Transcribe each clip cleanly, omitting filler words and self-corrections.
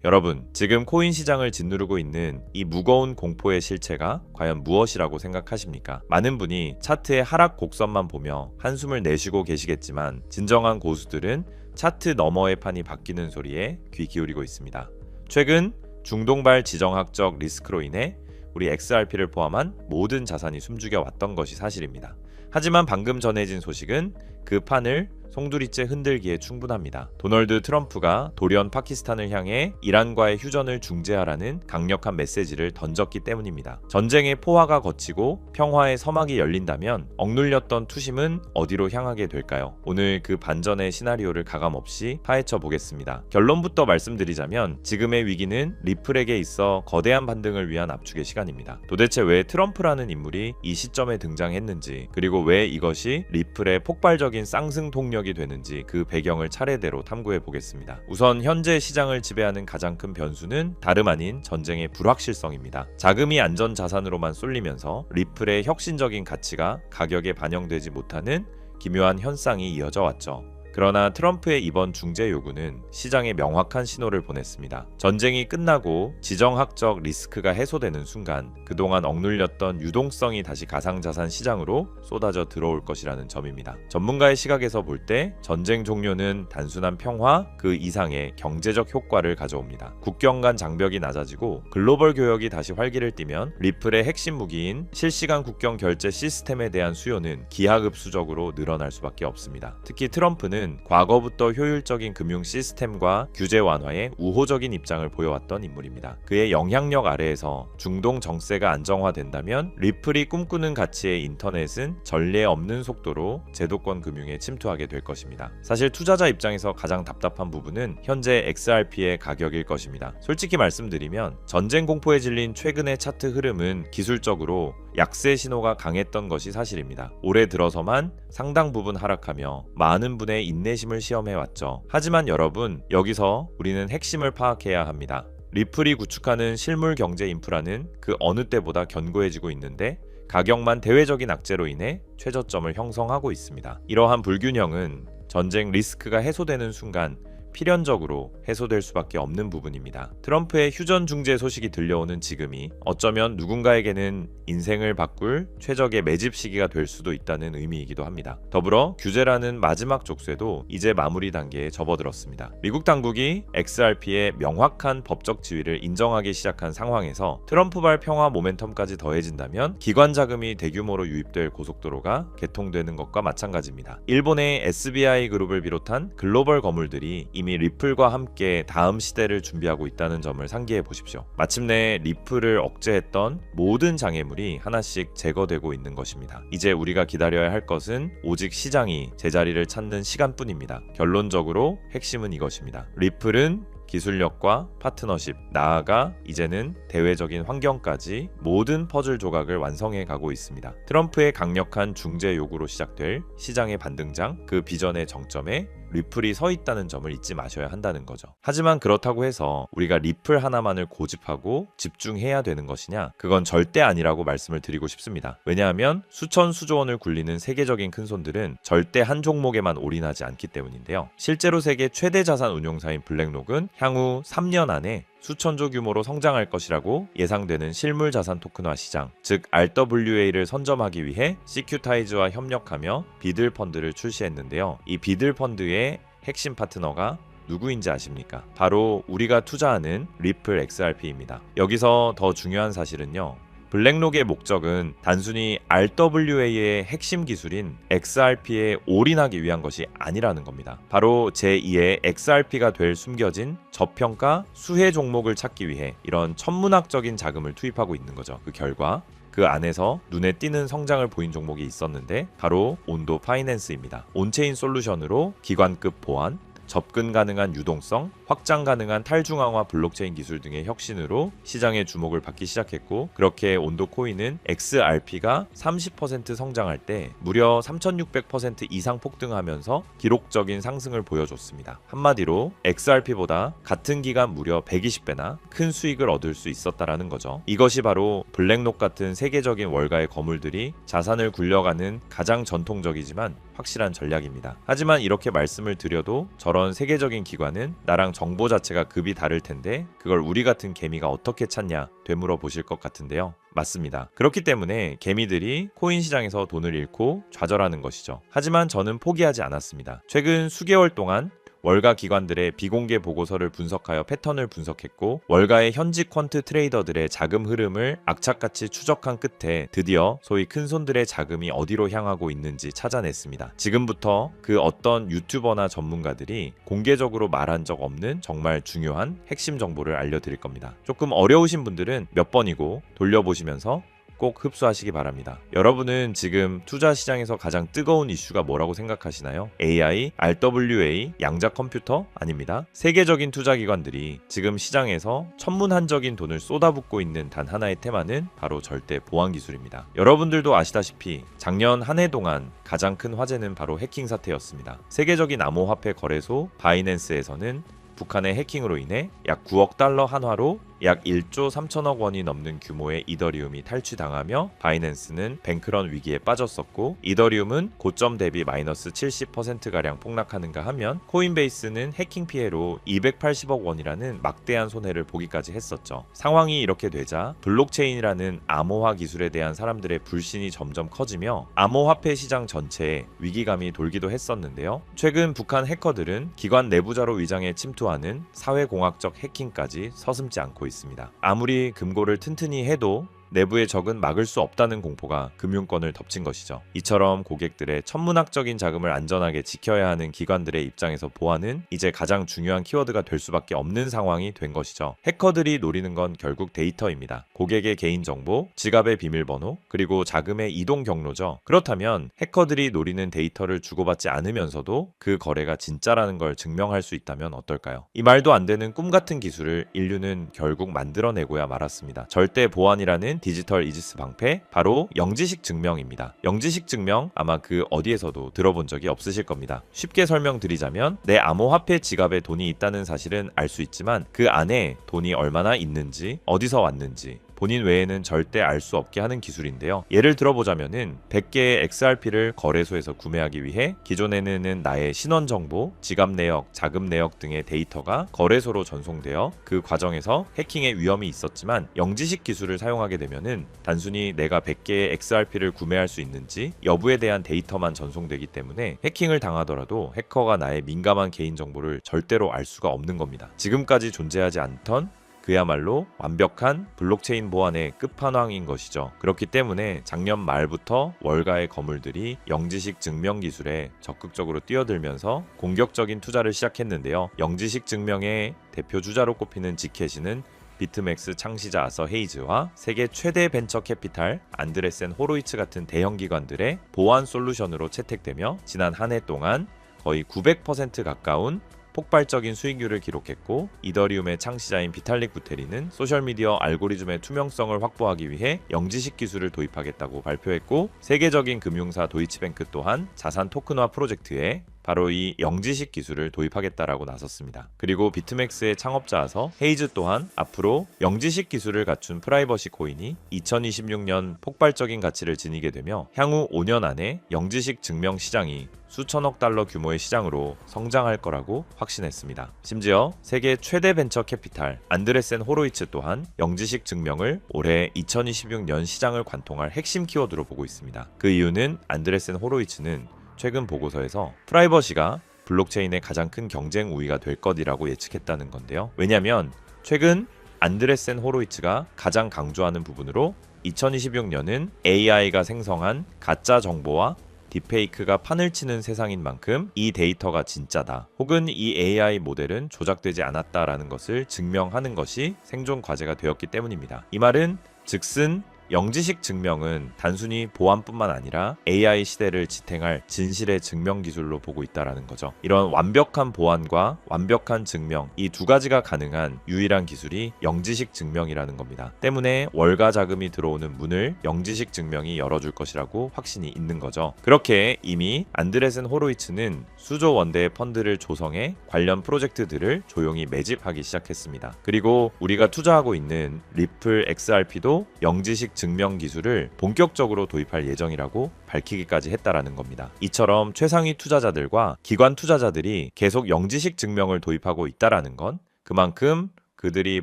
여러분, 지금 코인 시장을 짓누르고 있는 이 무거운 공포의 실체가 과연 무엇이라고 생각하십니까? 많은 분이 차트의 하락 곡선만 보며 한숨을 내쉬고 계시겠지만 진정한 고수들은 차트 너머의 판이 바뀌는 소리에 귀 기울이고 있습니다. 최근 중동발 지정학적 리스크로 인해 우리 XRP를 포함한 모든 자산이 숨죽여 왔던 것이 사실입니다. 하지만 방금 전해진 소식은 그 판을 송두리째 흔들기에 충분합니다. 도널드 트럼프가 돌연 파키스탄을 향해 이란과의 휴전을 중재하라는 강력한 메시지를 던졌기 때문입니다. 전쟁의 포화가 걷히고 평화의 서막이 열린다면 억눌렸던 투심은 어디로 향하게 될까요? 오늘 그 반전의 시나리오를 가감없이 파헤쳐 보겠습니다. 결론부터 말씀드리자면 지금의 위기는 리플에게 있어 거대한 반등을 위한 압축의 시간입니다. 도대체 왜 트럼프라는 인물이 이 시점에 등장했는지, 그리고 왜 이것이 리플의 폭발적인 쌍승 동력이 되는지 그 배경을 차례대로 탐구해 보겠습니다. 우선 현재 시장을 지배하는 가장 큰 변수는 다름 아닌 전쟁의 불확실성입니다. 자금이 안전 자산으로만 쏠리면서 리플의 혁신적인 가치가 가격에 반영되지 못하는 기묘한 현상이 이어져 왔죠. 그러나 트럼프의 이번 중재 요구는 시장에 명확한 신호를 보냈습니다. 전쟁이 끝나고 지정학적 리스크가 해소되는 순간 그동안 억눌렸던 유동성이 다시 가상자산 시장으로 쏟아져 들어올 것이라는 점입니다. 전문가의 시각에서 볼 때 전쟁 종료는 단순한 평화 그 이상의 경제적 효과를 가져옵니다. 국경 간 장벽이 낮아지고 글로벌 교역이 다시 활기를 띠면 리플의 핵심 무기인 실시간 국경 결제 시스템에 대한 수요는 기하급수적으로 늘어날 수밖에 없습니다. 특히 트럼프는 과거부터 효율적인 금융 시스템과 규제 완화에 우호적인 입장을 보여왔던 인물입니다. 그의 영향력 아래에서 중동 정세가 안정화된다면 리플이 꿈꾸는 가치의 인터넷은 전례 없는 속도로 제도권 금융에 침투하게 될 것입니다. 사실 투자자 입장에서 가장 답답한 부분은 현재 XRP의 가격일 것입니다. 솔직히 말씀드리면 전쟁 공포에 질린 최근의 차트 흐름은 기술적으로 약세 신호가 강했던 것이 사실입니다. 올해 들어서만 상당 부분 하락하며 많은 분의 인내심을 시험해왔죠. 하지만 여러분, 여기서 우리는 핵심을 파악해야 합니다. 리플이 구축하는 실물 경제 인프라는 그 어느 때보다 견고해지고 있는데 가격만 대외적인 악재로 인해 최저점을 형성하고 있습니다. 이러한 불균형은 전쟁 리스크가 해소되는 순간 필연적으로 해소될 수밖에 없는 부분입니다. 트럼프의 휴전 중재 소식이 들려오는 지금이 어쩌면 누군가에게는 인생을 바꿀 최적의 매집 시기가 될 수도 있다는 의미이기도 합니다. 더불어 규제라는 마지막 족쇄도 이제 마무리 단계에 접어들었습니다. 미국 당국이 XRP의 명확한 법적 지위를 인정하기 시작한 상황에서 트럼프발 평화 모멘텀까지 더해진다면 기관 자금이 대규모로 유입될 고속도로가 개통되는 것과 마찬가지입니다. 일본의 SBI 그룹을 비롯한 글로벌 거물들이 이미 리플과 함께 다음 시대를 준비하고 있다는 점을 상기해 보십시오. 마침내 리플을 억제했던 모든 장애물이 하나씩 제거되고 있는 것입니다. 이제 우리가 기다려야 할 것은 오직 시장이 제자리를 찾는 시간뿐입니다. 결론적으로 핵심은 이것입니다. 리플은 기술력과 파트너십, 나아가 이제는 대외적인 환경까지 모든 퍼즐 조각을 완성해 가고 있습니다. 트럼프의 강력한 중재 요구로 시작될 시장의 반등장, 그 비전의 정점에 리플이 서 있다는 점을 잊지 마셔야 한다는 거죠. 하지만 그렇다고 해서 우리가 리플 하나만을 고집하고 집중해야 되는 것이냐? 그건 절대 아니라고 말씀을 드리고 싶습니다. 왜냐하면 수천 수조 원을 굴리는 세계적인 큰손들은 절대 한 종목에만 올인하지 않기 때문인데요. 실제로 세계 최대 자산 운용사인 블랙록은 향후 3년 안에 수천조 규모로 성장할 것이라고 예상되는 실물 자산 토큰화 시장, 즉 RWA를 선점하기 위해 시큐타이즈와 협력하며 비들 펀드를 출시했는데요. 이 비들 펀드의 핵심 파트너가 누구인지 아십니까? 바로 우리가 투자하는 리플 XRP입니다. 여기서 더 중요한 사실은요. 블랙록의 목적은 단순히 RWA의 핵심 기술인 XRP에 올인하기 위한 것이 아니라는 겁니다. 바로 제2의 XRP가 될 숨겨진 저평가 수혜 종목을 찾기 위해 이런 천문학적인 자금을 투입하고 있는 거죠. 그 결과 그 안에서 눈에 띄는 성장을 보인 종목이 있었는데 바로 온도 파이낸스입니다. 온체인 솔루션으로 기관급 보안, 접근 가능한 유동성, 확장 가능한 탈중앙화 블록체인 기술 등의 혁신으로 시장의 주목을 받기 시작했고, 그렇게 온도 코인은 XRP가 30% 성장할 때 무려 3600% 이상 폭등하면서 기록적인 상승을 보여줬습니다. 한마디로 XRP보다 같은 기간 무려 120배나 큰 수익을 얻을 수 있었다라는 거죠. 이것이 바로 블랙록 같은 세계적인 월가의 거물들이 자산을 굴려가는 가장 전통적이지만 확실한 전략입니다. 하지만 이렇게 말씀을 드려도 저런 저런 세계적인 기관은 나랑 정보 자체가 급이 다를 텐데 그걸 우리 같은 개미가 어떻게 찾냐 되물어 보실 것 같은데요. 맞습니다. 그렇기 때문에 개미들이 코인 시장에서 돈을 잃고 좌절하는 것이죠. 하지만 저는 포기하지 않았습니다. 최근 수개월 동안 월가 기관들의 비공개 보고서를 분석하여 패턴을 분석했고 월가의 현직 퀀트 트레이더들의 자금 흐름을 악착같이 추적한 끝에 드디어 소위 큰손들의 자금이 어디로 향하고 있는지 찾아냈습니다. 지금부터 그 어떤 유튜버나 전문가들이 공개적으로 말한 적 없는 정말 중요한 핵심 정보를 알려드릴 겁니다. 조금 어려우신 분들은 몇 번이고 돌려보시면서 꼭 흡수하시기 바랍니다. 여러분은 지금 투자 시장에서 가장 뜨거운 이슈가 뭐라고 생각하시나요? AI, RWA, 양자 컴퓨터? 아닙니다. 세계적인 투자 기관들이 지금 시장에서 천문한적인 돈을 쏟아붓고 있는 단 하나의 테마는 바로 절대 보안 기술입니다. 여러분들도 아시다시피 작년 한 해 동안 가장 큰 화제는 바로 해킹 사태였습니다. 세계적인 암호화폐 거래소 바이낸스에서는 북한의 해킹으로 인해 약 9억 달러 한화로 약 1조 3천억 원이 넘는 규모의 이더리움이 탈취당하며 바이낸스는 뱅크런 위기에 빠졌었고 이더리움은 고점 대비 마이너스 70%가량 폭락하는가 하면 코인베이스는 해킹 피해로 280억 원이라는 막대한 손해를 보기까지 했었죠. 상황이 이렇게 되자 블록체인이라는 암호화 기술에 대한 사람들의 불신이 점점 커지며 암호화폐 시장 전체에 위기감이 돌기도 했었는데요. 최근 북한 해커들은 기관 내부자로 위장해 침투하는 사회공학적 해킹까지 서슴지 않고 있습니다. 아무리 금고를 튼튼히 해도 내부의 적은 막을 수 없다는 공포가 금융권을 덮친 것이죠. 이처럼 고객들의 천문학적인 자금을 안전하게 지켜야 하는 기관들의 입장에서 보안은 이제 가장 중요한 키워드가 될 수밖에 없는 상황이 된 것이죠. 해커들이 노리는 건 결국 데이터입니다. 고객의 개인정보, 지갑의 비밀번호, 그리고 자금의 이동 경로죠. 그렇다면 해커들이 노리는 데이터를 주고받지 않으면서도 그 거래가 진짜라는 걸 증명할 수 있다면 어떨까요? 이 말도 안 되는 꿈 같은 기술을 인류는 결국 만들어내고야 말았습니다. 절대 보안이라는 디지털 이지스 방패, 바로 영지식 증명입니다. 영지식 증명 아마 그 어디에서도 들어본 적이 없으실 겁니다. 쉽게 설명드리자면 내 암호화폐 지갑에 돈이 있다는 사실은 알 수 있지만 그 안에 돈이 얼마나 있는지, 어디서 왔는지 본인 외에는 절대 알 수 없게 하는 기술인데요. 예를 들어보자면은 100개의 XRP를 거래소에서 구매하기 위해 기존에는 나의 신원 정보, 지갑 내역, 자금 내역 등의 데이터가 거래소로 전송되어 그 과정에서 해킹의 위험이 있었지만 영지식 기술을 사용하게 되면은 단순히 내가 100개의 XRP를 구매할 수 있는지 여부에 대한 데이터만 전송되기 때문에 해킹을 당하더라도 해커가 나의 민감한 개인 정보를 절대로 알 수가 없는 겁니다. 지금까지 존재하지 않던 그야말로 완벽한 블록체인 보안의 끝판왕인 것이죠. 그렇기 때문에 작년 말부터 월가의 거물들이 영지식 증명 기술에 적극적으로 뛰어들면서 공격적인 투자를 시작했는데요. 영지식 증명의 대표 주자로 꼽히는 지캐시는 비트맥스 창시자 아서 헤이즈와 세계 최대 벤처 캐피탈 안드레센 호로이츠 같은 대형 기관들의 보안 솔루션으로 채택되며 지난 한 해 동안 거의 900% 가까운 폭발적인 수익률을 기록했고 이더리움의 창시자인 비탈릭 부테리는 소셜미디어 알고리즘의 투명성을 확보하기 위해 영지식 기술을 도입하겠다고 발표했고 세계적인 금융사 도이치뱅크 또한 자산 토큰화 프로젝트에 바로 이 영지식 기술을 도입하겠다라고 나섰습니다. 그리고 비트맥스의 창업자아서 헤이즈 또한 앞으로 영지식 기술을 갖춘 프라이버시 코인이 2026년 폭발적인 가치를 지니게 되며 향후 5년 안에 영지식 증명 시장이 수천억 달러 규모의 시장으로 성장할 거라고 확신했습니다. 심지어 세계 최대 벤처 캐피탈 안드레센 호로이츠 또한 영지식 증명을 올해 2026년 시장을 관통할 핵심 키워드로 보고 있습니다. 그 이유는 안드레센 호로이츠는 최근 보고서에서 프라이버시가 블록체인의 가장 큰 경쟁 우위가 될 것이라고 예측했다는 건데요. 왜냐하면 최근 안드레센 호로이츠가 가장 강조하는 부분으로 2026년은 AI가 생성한 가짜 정보와 딥페이크가 판을 치는 세상인 만큼 이 데이터가 진짜다. 혹은 이 AI 모델은 조작되지 않았다라는 것을 증명하는 것이 생존 과제가 되었기 때문입니다. 이 말은 즉슨 영지식 증명은 단순히 보안뿐만 아니라 AI 시대를 지탱할 진실의 증명 기술로 보고 있다라는 거죠. 이런 완벽한 보안과 완벽한 증명, 이 두 가지가 가능한 유일한 기술이 영지식 증명이라는 겁니다. 때문에 월가 자금이 들어오는 문을 영지식 증명이 열어줄 것이라고 확신이 있는 거죠. 그렇게 이미 안드레센 호로이츠는 수조 원대의 펀드를 조성해 관련 프로젝트들을 조용히 매집하기 시작했습니다. 그리고 우리가 투자하고 있는 리플 XRP도 영지식 영지식 증명 기술을 본격적으로 도입할 예정이라고 밝히기까지 했다라는 겁니다. 이처럼 최상위 투자자들과 기관 투자자들이 계속 영지식 증명을 도입하고 있다라는 건 그만큼 그들이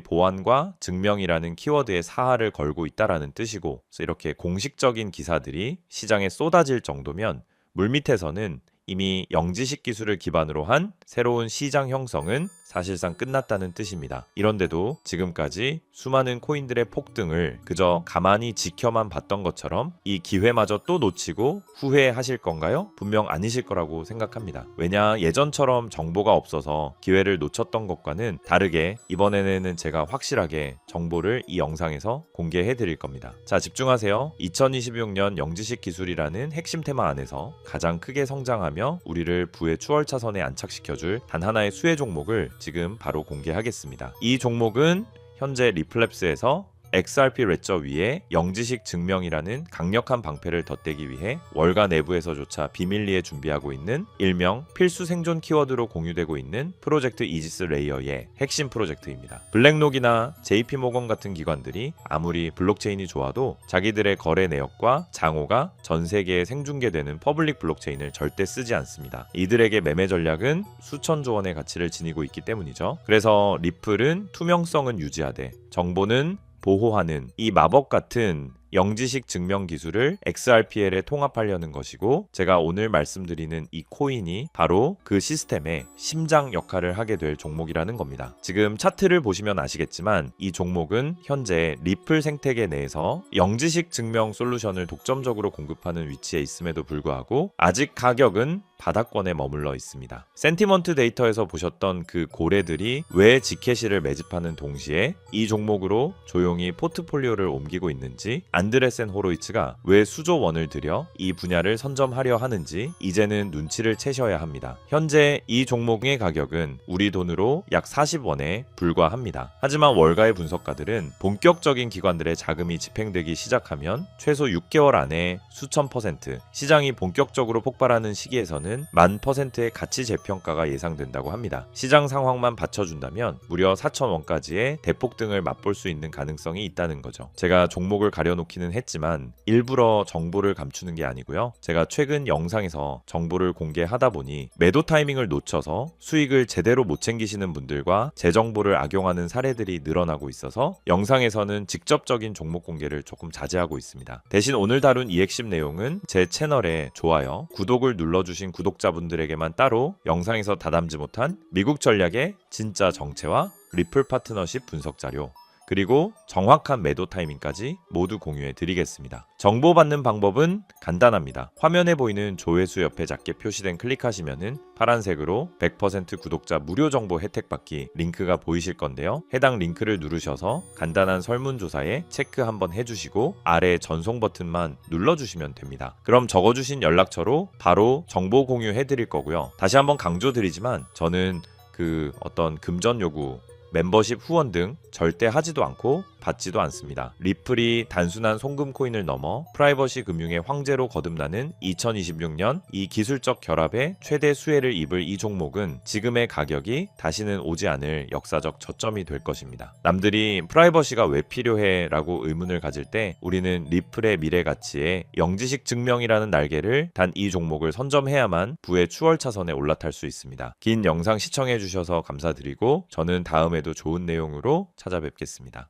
보안과 증명이라는 키워드에 사활을 걸고 있다라는 뜻이고, 그래서 이렇게 공식적인 기사들이 시장에 쏟아질 정도면 물밑에서는 이미 영지식 기술을 기반으로 한 새로운 시장 형성은 사실상 끝났다는 뜻입니다. 이런데도 지금까지 수많은 코인들의 폭등을 그저 가만히 지켜만 봤던 것처럼 이 기회마저 또 놓치고 후회하실 건가요? 분명 아니실 거라고 생각합니다. 왜냐, 예전처럼 정보가 없어서 기회를 놓쳤던 것과는 다르게 이번에는 제가 확실하게 정보를 이 영상에서 공개해 드릴 겁니다. 자, 집중하세요. 2026년 영지식 기술이라는 핵심 테마 안에서 가장 크게 성장하며 우리를 부의 추월차선에 안착시켜줄 단 하나의 수혜 종목을 지금 바로 공개하겠습니다. 이 종목은 현재 리플랩스에서 XRP 레저 위에 영지식 증명이라는 강력한 방패를 덧대기 위해 월가 내부에서조차 비밀리에 준비하고 있는 일명 필수 생존 키워드로 공유되고 있는 프로젝트 이지스 레이어의 핵심 프로젝트입니다. 블랙록이나 JP모건 같은 기관들이 아무리 블록체인이 좋아도 자기들의 거래 내역과 장호가 전 세계에 생중계되는 퍼블릭 블록체인을 절대 쓰지 않습니다. 이들에게 매매 전략은 수천조 원의 가치를 지니고 있기 때문이죠. 그래서 리플은 투명성은 유지하되 정보는 보호하는 이 마법 같은 영지식 증명 기술을 XRPL에 통합하려는 것이고, 제가 오늘 말씀드리는 이 코인이 바로 그 시스템의 심장 역할을 하게 될 종목이라는 겁니다. 지금 차트를 보시면 아시겠지만 이 종목은 현재 리플 생태계 내에서 영지식 증명 솔루션을 독점적으로 공급하는 위치에 있음에도 불구하고 아직 가격은 바닥권에 머물러 있습니다. 센티먼트 데이터에서 보셨던 그 고래들이 왜 지캐시를 매집하는 동시에 이 종목으로 조용히 포트폴리오를 옮기고 있는지, 안드레센 호로이츠가 왜 수조 원을 들여 이 분야를 선점하려 하는지 이제는 눈치를 채셔야 합니다. 현재 이 종목의 가격은 우리 돈으로 약 40원에 불과합니다. 하지만 월가의 분석가들은 본격적인 기관들의 자금이 집행되기 시작하면 최소 6개월 안에 수천 %, 시장이 본격적으로 폭발하는 시기에서는 10,000%의 가치 재평가가 예상된다고 합니다. 시장 상황만 받쳐준다면 무려 4,000원까지의 대폭등을 맛볼 수 있는 가능성이 있다는 거죠. 제가 종목을 가려놓기는 했지만 일부러 정보를 감추는 게 아니고요. 제가 최근 영상에서 정보를 공개하다 보니 매도 타이밍을 놓쳐서 수익을 제대로 못 챙기시는 분들과 제 정보를 악용하는 사례들이 늘어나고 있어서 영상에서는 직접적인 종목 공개를 조금 자제하고 있습니다. 대신 오늘 다룬 이 핵심 내용은 제 채널에 좋아요, 구독을 눌러주신 구독자분들에게만 따로 영상에서 다담지 못한 미국 전략의 진짜 정체와 리플 파트너십 분석 자료, 그리고 정확한 매도 타이밍까지 모두 공유해 드리겠습니다. 정보받는 방법은 간단합니다. 화면에 보이는 조회수 옆에 작게 표시된 클릭하시면은 파란색으로 100% 구독자 무료 정보 혜택 받기 링크가 보이실 건데요. 해당 링크를 누르셔서 간단한 설문조사에 체크 한번 해주시고 아래 전송 버튼만 눌러주시면 됩니다. 그럼 적어주신 연락처로 바로 정보 공유해 드릴 거고요. 다시 한번 강조드리지만 저는 그 어떤 금전 요구, 멤버십 후원 등 절대 하지도 않고 받지도 않습니다. 리플이 단순한 송금 코인을 넘어 프라이버시 금융의 황제로 거듭나는 2026년 이 기술적 결합에 최대 수혜를 입을 이 종목은 지금의 가격이 다시는 오지 않을 역사적 저점이 될 것입니다. 남들이 프라이버시가 왜 필요해? 라고 의문을 가질 때 우리는 리플의 미래 가치에 영지식 증명이라는 날개를 단 이 종목을 선점해야만 부의 추월차선에 올라탈 수 있습니다. 긴 영상 시청해 주셔서 감사드리고 저는 다음에도 좋은 내용으로 찾아뵙겠습니다.